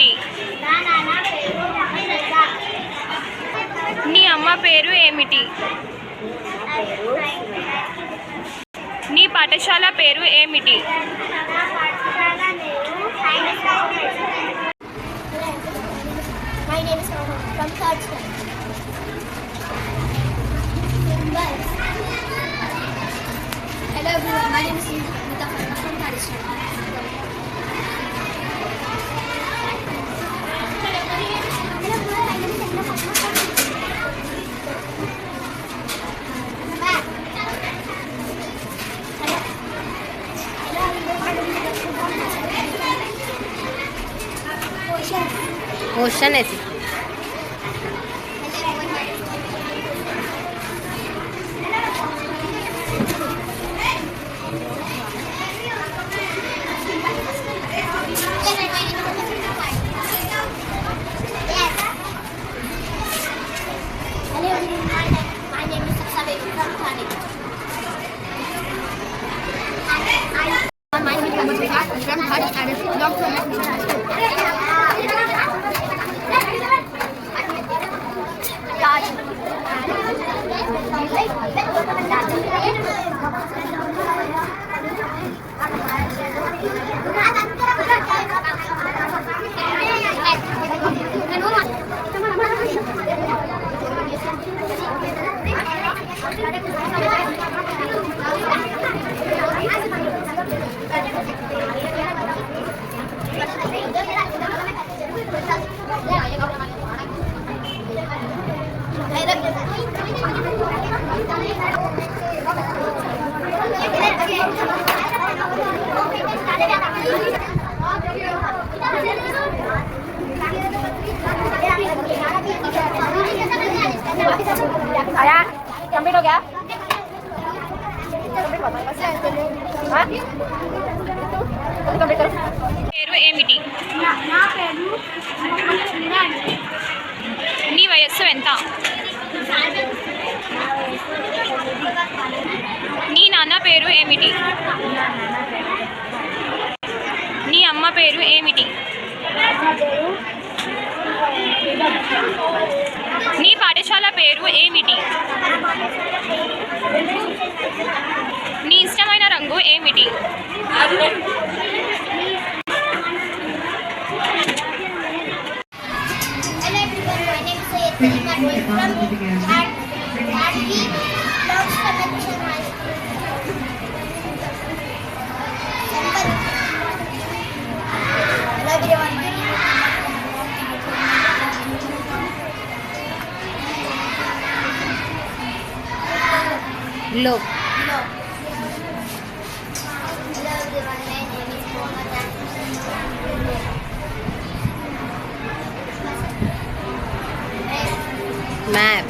ఏమిటి? నీ అమ్మ పేరు ఏమిటి? నీ పాఠశాల పేరు ఏమిటి? My name is Rohan from third standard. Hello everyone, my name is Nita from third standard. Question ऐसी आया कंप्लीट हो गया? పేరు ఏమిటి? నీ వయస్సు ఎంత? నీ నాన్న పేరు ఏమిటి? నీ అమ్మ పేరు ఏమిటి? నీ పాఠశాల పేరు ఏమిటి? నీ ఇష్టమైన రంగు ఏమిటి? लो map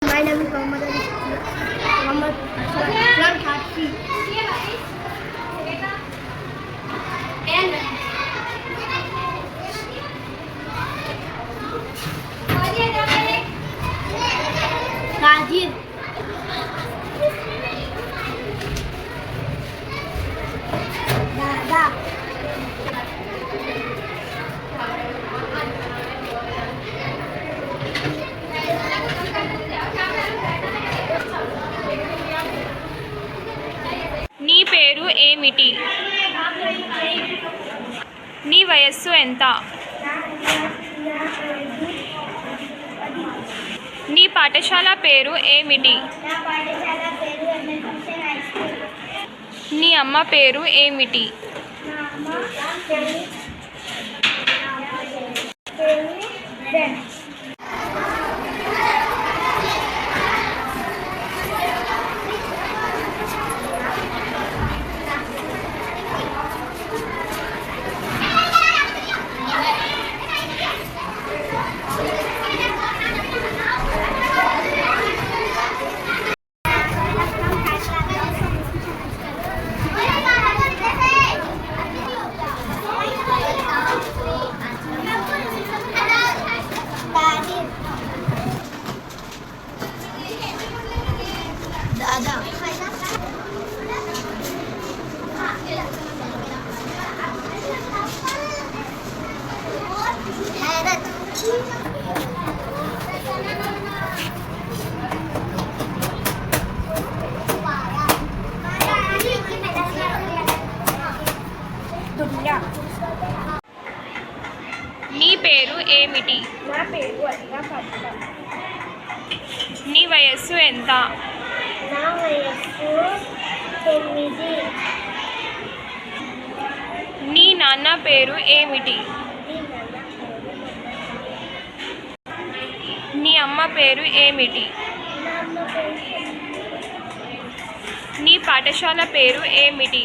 My name is Mohammed Ali. Mohammed from Kharsi. Kazir. Dada. నీ పేరు ఏమిటి? నీ వయస్సు ఎంత? నీ పాఠశాల పేరు ఏమిటి? నీ అమ్మ పేరు ఏమిటి? దాదా దుర్గా. నీ పేరు ఏమిటి? నా పేరు అలియా పట్ల. నీ వయస్సు ఎంత? నా వయస్సు 9. నీ నాన్న పేరు ఏమిటి? నీ అమ్మ పేరు ఏమిటి? నీ పాఠశాల పేరు ఏమిటి?